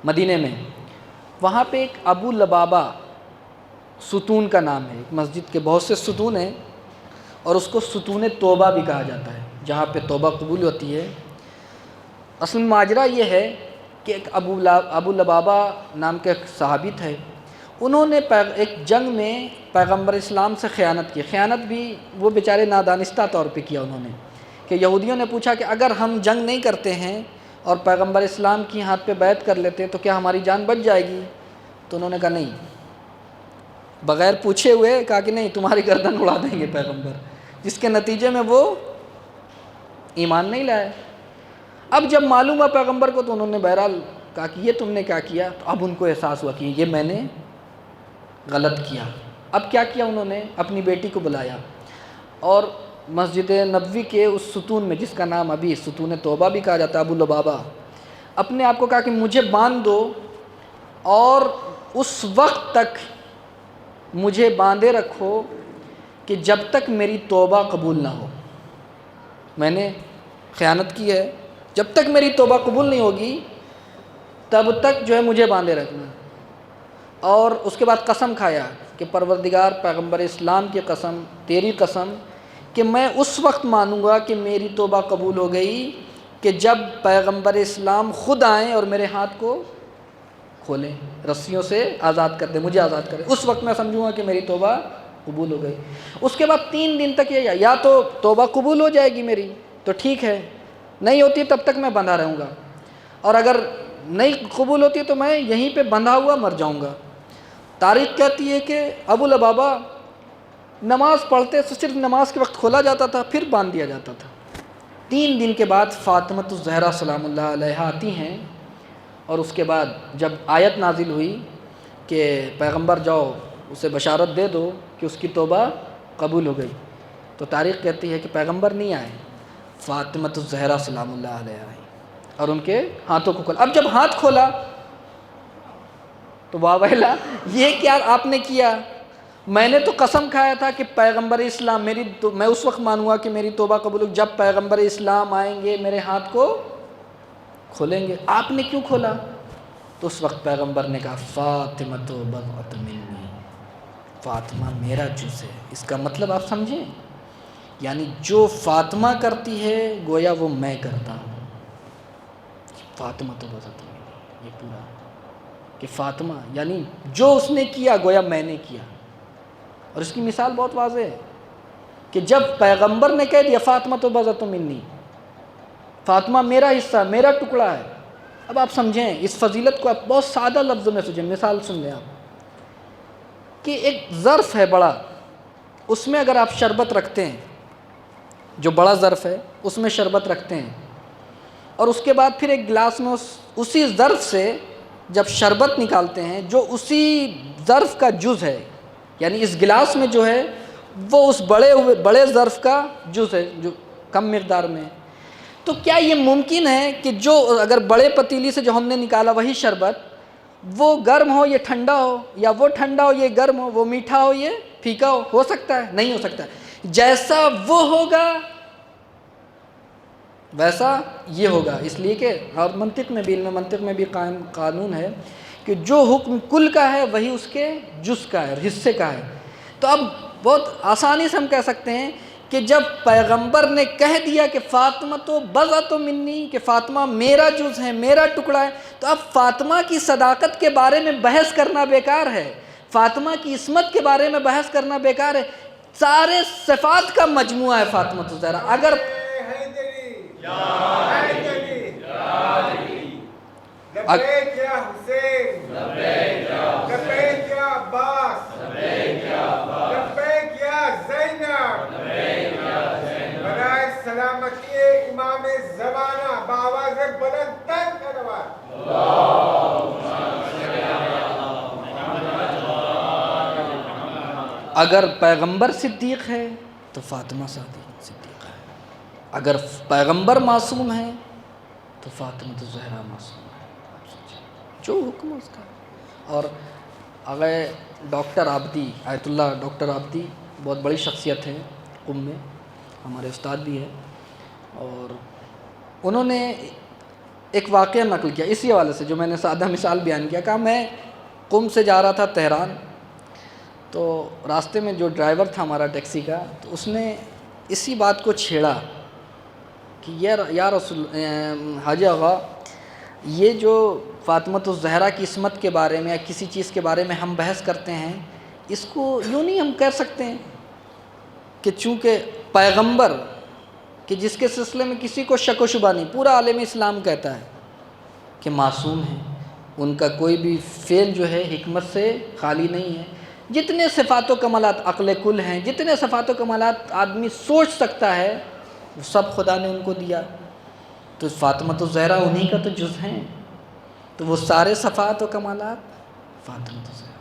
A: مدینے میں، وہاں پہ ایک ابو لبابہ ستون کا نام ہے. ایک مسجد کے بہت سے ستون ہیں اور اس کو ستون توبہ بھی کہا جاتا ہے، جہاں پہ توبہ قبول ہوتی ہے. اصل ماجرا یہ ہے کہ ایک ابو لبابہ نام کے ایک صحابی تھے، انہوں نے ایک جنگ میں پیغمبر اسلام سے خیانت کی. خیانت بھی وہ بیچارے نادانستہ طور پہ کیا انہوں نے، کہ یہودیوں نے پوچھا کہ اگر ہم جنگ نہیں کرتے ہیں اور پیغمبر اسلام کی ہاتھ پہ بیعت کر لیتے تو کیا ہماری جان بچ جائے گی؟ تو انہوں نے کہا نہیں، بغیر پوچھے ہوئے کہا کہ نہیں، تمہاری گردن اڑا دیں گے پیغمبر، جس کے نتیجے میں وہ ایمان نہیں لائے. اب جب معلوم ہوا پیغمبر کو تو انہوں نے بہرحال کہا کہ یہ تم نے کیا کیا؟ تو اب ان کو احساس ہوا کہ یہ میں نے غلط کیا. اب کیا کیا انہوں نے؟ اپنی بیٹی کو بلایا اور مسجد نبوی کے اس ستون میں، جس کا نام ابھی ستون توبہ بھی کہا جاتا ہے، ابو لبابہ، اپنے آپ کو کہا کہ مجھے باندھ دو اور اس وقت تک مجھے باندھے رکھو کہ جب تک میری توبہ قبول نہ ہو. میں نے خیانت کی ہے، جب تک میری توبہ قبول نہیں ہوگی تب تک جو ہے مجھے باندھے رکھنا. اور اس کے بعد قسم کھایا کہ پروردگار، پیغمبر اسلام کی قسم، تیری قسم، کہ میں اس وقت مانوں گا کہ میری توبہ قبول ہو گئی کہ جب پیغمبر اسلام خود آئیں اور میرے ہاتھ کو کھولیں، رسیوں سے آزاد کر دیں، مجھے آزاد کریں. اس وقت میں سمجھوں گا کہ میری توبہ قبول ہو گئی. اس کے بعد 3 دن تک یہ یا تو توبہ قبول ہو جائے گی میری تو ٹھیک ہے، نہیں ہوتی تب تک میں بندھا رہوں گا، اور اگر نہیں قبول ہوتی تو میں یہیں پہ بندھا ہوا مر جاؤں گا. تاریخ کہتی ہے کہ ابو لبابہ نماز پڑھتے تو صرف نماز کے وقت کھولا جاتا تھا، پھر باندھ دیا جاتا تھا. 3 دن کے بعد فاطمہ الزہرا سلام اللہ علیہا آتی ہیں، اور اس کے بعد جب آیت نازل ہوئی کہ پیغمبر جاؤ اسے بشارت دے دو کہ اس کی توبہ قبول ہو گئی، تو تاریخ کہتی ہے کہ پیغمبر نہیں آئے، فاطمہ الزہرا سلام اللہ علیہا آئی اور ان کے ہاتھوں کو کھولا. اب جب ہاتھ کھولا تو واویلا، یہ کیا آپ نے کیا؟ میں نے تو قسم کھایا تھا کہ پیغمبر اسلام میں اس وقت مانوں گا کہ میری توبہ قبول ہو جب پیغمبر اسلام آئیں گے میرے ہاتھ کو کھولیں گے، آپ نے کیوں کھولا؟ تو اس وقت پیغمبر نے کہا فاطمہ تو بضعۃ منی، فاطمہ میرا جز ہے. اس کا مطلب آپ سمجھیں، یعنی جو فاطمہ کرتی ہے گویا وہ میں کرتا ہوں. فاطمہ تو بضعۃ منی، یہ پورا کہ فاطمہ یعنی جو اس نے کیا گویا میں نے کیا. اور اس کی مثال بہت واضح ہے کہ جب پیغمبر نے کہہ دیا فاطمہ تو بضعۃ منی، فاطمہ میرا حصہ، میرا ٹکڑا ہے. اب آپ سمجھیں اس فضیلت کو، آپ بہت سادہ لفظوں میں سمجھیں. مثال سن لیں آپ کہ ایک ظرف ہے بڑا، اس میں اگر آپ شربت رکھتے ہیں، جو بڑا ظرف ہے اس میں شربت رکھتے ہیں، اور اس کے بعد پھر ایک گلاس میں اسی ظرف سے جب شربت نکالتے ہیں جو اسی ظرف کا جز ہے، یعنی اس گلاس میں جو ہے وہ اس بڑے ظرف کا جز ہے جو کم مقدار میں ہے، تو کیا یہ ممکن ہے کہ جو اگر بڑے پتیلی سے جو ہم نے نکالا وہی شربت، وہ گرم ہو یہ ٹھنڈا ہو، یا وہ ٹھنڈا ہو یہ گرم ہو، وہ میٹھا ہو یہ پھیکا ہو سکتا ہے؟ نہیں ہو سکتا. جیسا وہ ہوگا ویسا یہ ہوگا. اس لیے کہ اور منطق میں بھی، علم منطق میں بھی قائم قانون ہے کہ جو حکم کل کا ہے وہی اس کے جز کا ہے اور حصے کا ہے. تو اب بہت آسانی سے ہم کہہ سکتے ہیں کہ جب پیغمبر نے کہہ دیا کہ فاطمہ تو بضعۃ منی، کہ فاطمہ میرا جز ہے، میرا ٹکڑا ہے، تو اب فاطمہ کی صداقت کے بارے میں بحث کرنا بیکار ہے، فاطمہ کی عصمت کے بارے میں بحث کرنا بیکار ہے. سارے صفات کا مجموعہ ہے فاطمہ الزہرا. اگر
B: لبیک یا حسین، لبیک یا عباس، لبیک یا زینب، علامتی امام زمانہ بآواز بلند تر کروا.
A: اگر پیغمبر صدیق ہے تو فاطمہ صدیقہ ہے. اگر پیغمبر معصوم ہے تو فاطمہ الزہرا معصوم ہے. جو حکم اس کا. اور اگر ڈاکٹر عابدی آیت اللہ ڈاکٹر عابدی بہت بڑی شخصیت ہے قم میں، ہمارے استاد بھی ہے، اور انہوں نے ایک واقعہ نقل کیا اسی حوالے سے جو میں نے سادہ مثال بیان کیا. کہا میں قم سے جا رہا تھا تہران، تو راستے میں جو ڈرائیور تھا ہمارا ٹیکسی کا، تو اس نے اسی بات کو چھیڑا کہ یا رسول حاجی آغا، یہ جو فاطمۃ الزہرا کی عصمت کے بارے میں یا کسی چیز کے بارے میں ہم بحث کرتے ہیں، اس کو یوں نہیں ہم کہہ سکتے ہیں کہ چونکہ پیغمبر کہ جس کے سلسلے میں کسی کو شک و شبہ نہیں، پورا عالم اسلام کہتا ہے کہ معصوم ہیں، ان کا کوئی بھی فعل جو ہے حکمت سے خالی نہیں ہے. جتنے صفات و کمالات عقل کل ہیں، جتنے صفات و کمالات آدمی سوچ سکتا ہے، وہ سب خدا نے ان کو دیا. تو فاطمۃ الزہرا انہی کا تو جز ہیں، تو وہ سارے صفات و کمالات فاطمۃ الزہرا.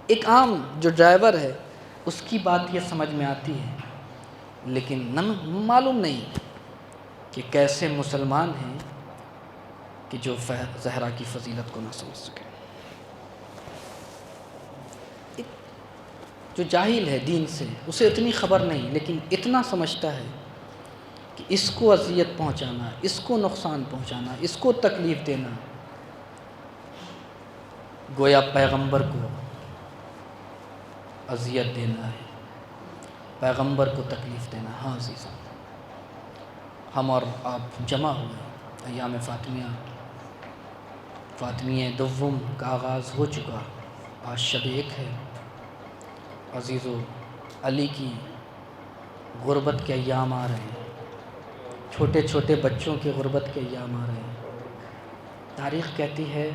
A: ایک عام جو ڈرائیور ہے اس کی بات یہ سمجھ میں آتی ہے، لیکن معلوم نہیں کہ کیسے مسلمان ہیں کہ جو زہرا کی فضیلت کو نہ سمجھ سکے. جو جاہل ہے دین سے، اسے اتنی خبر نہیں، لیکن اتنا سمجھتا ہے کہ اس کو اذیت پہنچانا، اس کو نقصان پہنچانا، اس کو تکلیف دینا، گویا پیغمبر کو اذیت دینا ہے، پیغمبر کو تکلیف دینا. ہاں عزیزاں، ہم اور آپ جمع ہوئے، ایام فاطمیہ دوم کا آغاز ہو چکا، آج شب ایک ہے. عزیزو، علی کی غربت کے ایام آ رہے ہیں، چھوٹے چھوٹے بچوں کے غربت کے ایام آ رہے ہیں. تاریخ کہتی ہے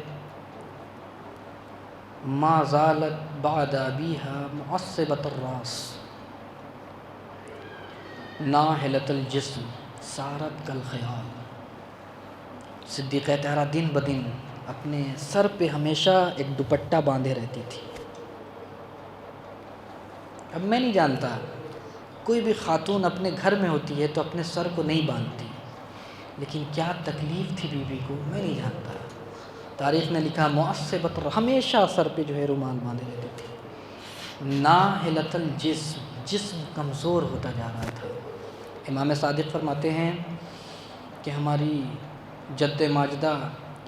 A: ما زالت بعد ابیها معصبۃ الراس ناحلۃ الجسم سارت کالخیال. صدیقہ طاہرہ دن بدن اپنے سر پہ ہمیشہ ایک دوپٹہ باندھے رہتی تھی. اب میں نہیں جانتا کوئی بھی خاتون اپنے گھر میں ہوتی ہے تو اپنے سر کو نہیں باندھتی، لیکن کیا تکلیف تھی بی بی کو میں نہیں جانتا. تاریخ نے لکھا معصبۃ، ہمیشہ سر پہ جو ہے رومال باندھے رہتی تھی. ناحلۃ الجسم، جسم کمزور ہوتا جا رہا تھا. امام صادق فرماتے ہیں کہ ہماری جد ماجدہ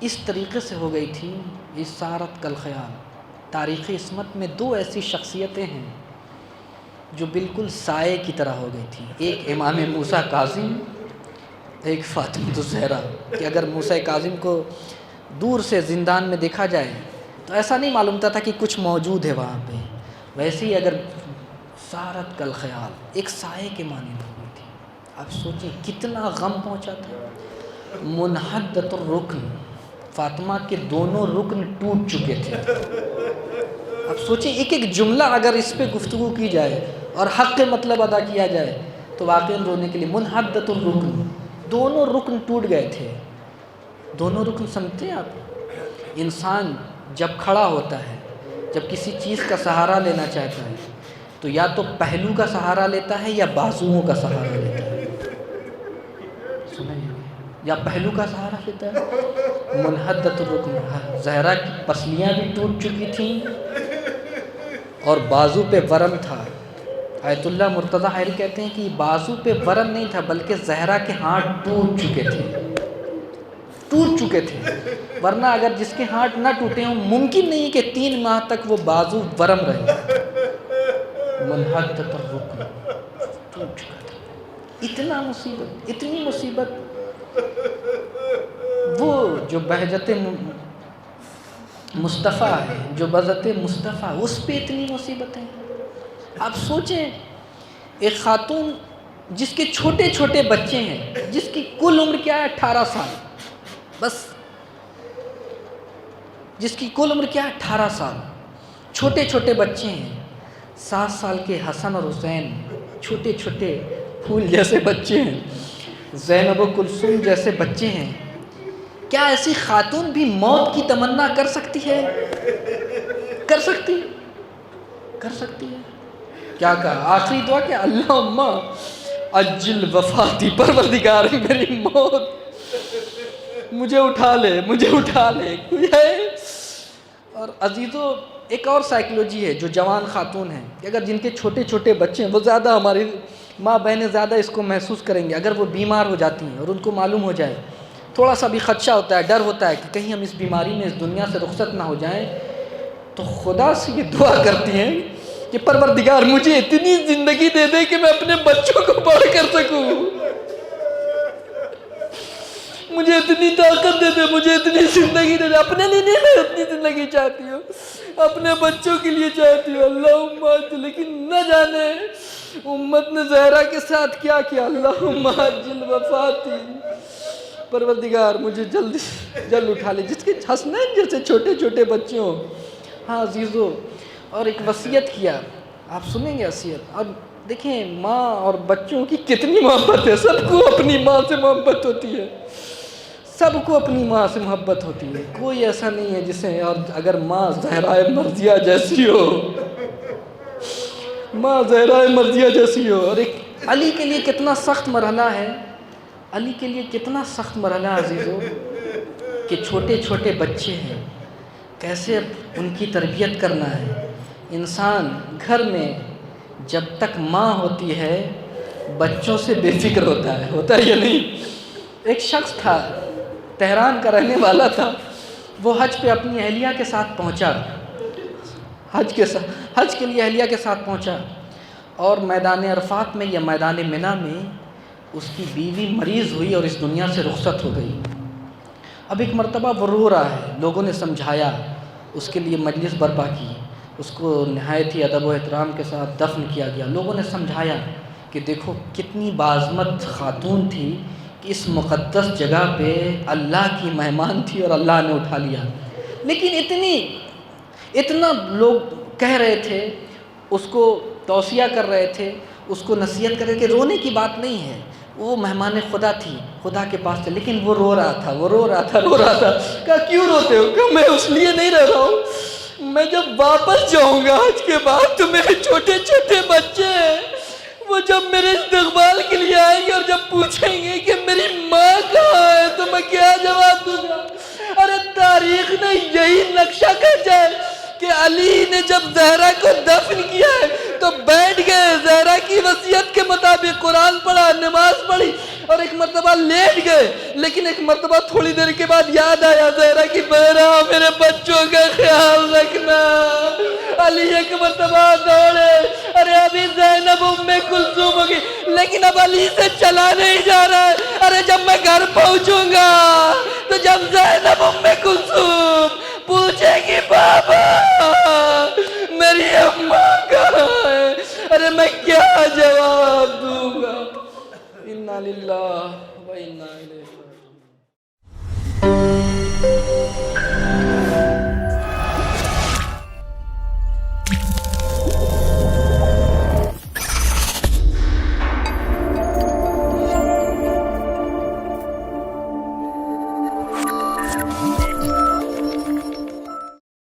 A: اس طریقے سے ہو گئی تھی، اس سارت کالخیال. تاریخی عصمت میں دو ایسی شخصیتیں ہیں جو بالکل سائے کی طرح ہو گئی تھی. ایک امام موسیٰ کاظم، ایک فاطمۃ الزہرا. کہ اگر موسیٰ کاظم کو دور سے زندان میں دیکھا جائے تو ایسا نہیں معلوم تھا کہ کچھ موجود ہے وہاں پہ، ویسے ہی اگر سارت کالخیال، ایک سائے کے مانند ہو گئی تھی. آپ سوچیں کتنا غم پہنچا تھا. منحدۃ الرکن، فاطمہ کے دونوں رکن ٹوٹ چکے تھے. اب سوچیں ایک ایک جملہ اگر اس پہ گفتگو کی جائے اور حق مطلب ادا کیا جائے تو واقعی رونے کے لیے. منحدۃ الرکن، دونوں رکن ٹوٹ گئے تھے. دونوں رکن سمجھتے ہیں آپ؟ انسان جب کھڑا ہوتا ہے، جب کسی چیز کا سہارا لینا چاہتا ہے تو یا تو پہلو کا سہارا لیتا ہے یا بازوؤں کا سہارا لیتا ہے. سنیں یا پہلو کا سہارا لیتا ہے. منحدۃ الرکن، زہرا کی پسلیاں بھی ٹوٹ چکی تھیں اور بازو پہ ورم تھا. آیت اللہ مرتضیٰ حیری کہتے ہیں کہ بازو پہ ورم نہیں تھا بلکہ زہرا کے ہاتھ ٹوٹ چکے تھے. ورنہ اگر جس کے ہاتھ نہ ٹوٹے ہوں ممکن نہیں کہ 3 ماہ تک وہ بازو ورم رہے. منحدۃ الرکن ٹوٹ چکا تھا. اتنا مصیبت، اتنی مصیبت. وہ جو بہجت مصطفیٰ ہے، جو بذت مصطفیٰ، اس پہ اتنی مصیبتیں. آپ سوچیں ایک خاتون جس کے چھوٹے چھوٹے بچے ہیں، جس کی کل عمر کیا ہے 18 سال، بس جس کی کل عمر کیا ہے 18 سال، چھوٹے چھوٹے بچے ہیں. 7 سال کے حسن اور حسین چھوٹے چھوٹے پھول جیسے بچے ہیں. زینب و کلثوم جیسے بچے ہیں، کیا ایسی خاتون بھی موت کی تمنا کر سکتی ہے؟ کر سکتی ہے؟ کر سکتی ہے؟ کیا کہا آخری دعا کہ اللہم عجل وفاتی، پروردگار میری موت مجھے اٹھا لے، مجھے اٹھا لے۔ اور عزیزو ایک اور سائیکلوجی ہے جو جوان خاتون ہیں کہ اگر جن کے چھوٹے چھوٹے بچے ہیں وہ زیادہ، ہماری ماں بہنیں زیادہ اس کو محسوس کریں گے اگر وہ بیمار ہو جاتی ہیں اور ان کو معلوم ہو جائے، تھوڑا سا بھی خدشہ ہوتا ہے، ڈر ہوتا ہے کہ کہیں ہم اس بیماری میں اس دنیا سے رخصت نہ ہو جائیں، تو خدا سے یہ دعا کرتی ہیں کہ پروردگار مجھے اتنی زندگی دے دے کہ میں اپنے بچوں کو بڑا کر سکوں، مجھے اتنی طاقت دے دے، مجھے اتنی زندگی دے دے۔ اپنے لیے نہیں میں اتنی زندگی چاہتی ہوں، اپنے بچوں کے لیے چاہتی ہوں۔ اللہم عجل، لیکن نہ جانے امت نے زہرا کے ساتھ کیا کیا۔ اللہم عجل وفاتی، پروردگار مجھے جلد اٹھا لے، جس کے حسنین جیسے چھوٹے چھوٹے بچے ہوں۔ ہاں عزیزو، اور ایک وصیت کیا، آپ سنیں گے وصیت۔ اب دیکھیں ماں اور بچوں کی کتنی محبت ہے، سب کو اپنی ماں سے محبت ہوتی ہے، سب کو اپنی ماں سے محبت ہوتی ہے، کوئی ایسا نہیں ہے جسے، اور اگر ماں زہرائے مرضیہ جیسی ہو، ماں زہرائے مرضیہ جیسی ہو۔ اور ایک علی کے لیے کتنا سخت مرحلہ ہے، علی کے لیے کتنا سخت مرحلہ عزیزو کہ چھوٹے چھوٹے بچے ہیں، کیسے ان کی تربیت کرنا ہے۔ انسان گھر میں جب تک ماں ہوتی ہے بچوں سے بے فکر ہوتا ہے یا نہیں؟ ایک شخص تھا، تہران کا رہنے والا تھا، وہ حج پہ اپنی اہلیہ کے ساتھ پہنچا، حج کے لیے اہلیہ کے ساتھ پہنچا، اور میدان عرفات میں یا میدان منی میں اس کی بیوی مریض ہوئی اور اس دنیا سے رخصت ہو گئی۔ اب ایک مرتبہ وہ رو رہا ہے، لوگوں نے سمجھایا، اس کے لیے مجلس برپا کی، اس کو نہایت ہی ادب و احترام کے ساتھ دفن کیا گیا۔ لوگوں نے سمجھایا کہ دیکھو کتنی باعظمت خاتون تھی کہ اس مقدس جگہ پہ اللہ کی مہمان تھی اور اللہ نے اٹھا لیا۔ لیکن اتنا لوگ کہہ رہے تھے، اس کو توصیہ کر رہے تھے، اس کو نصیحت کر رہے کہ رونے کی بات نہیں ہے، وہ مہمان خدا تھی، خدا کے پاس تھے، لیکن وہ رو رہا تھا۔ کہا کیوں روتے ہو؟ کہ میں اس لیے نہیں رہ رہا ہوں، میں جب واپس جاؤں گا حج کے بعد تو میرے چھوٹے چھوٹے بچے ہیں، وہ جب میرے استقبال کے لیے آئیں گے اور جب پوچھیں گے کہ میری ماں کہاں ہے تو میں کیا جواب دوں گا؟ ارے تاریخ نے یہی نقشہ کھینچا ہے کہ علی نے جب زہرا کو دفن کیا ہے تو بیٹھ گئے، زہرا کی وصیت کے مطابق قرآن پڑھا، نماز پڑھی، اور ایک مرتبہ لیٹ گئے، لیکن ایک مرتبہ تھوڑی دیر کے بعد یاد آیا زہرا کی بہرا میرے بچوں کا خیال رکھنا۔ علی ایک مرتبہ دوڑے، ارے ابھی زینب ام کلثوم ہوگی، لیکن اب علی سے چلا نہیں جا رہا ہے۔ ارے جب میں گھر پہنچوں گا تو جب زینب ام کلثوم پوچھے گی بابا میری اماں کہاں ہے، ارے میں کیا جواب دوں گا؟ انا للہ و انا الیہ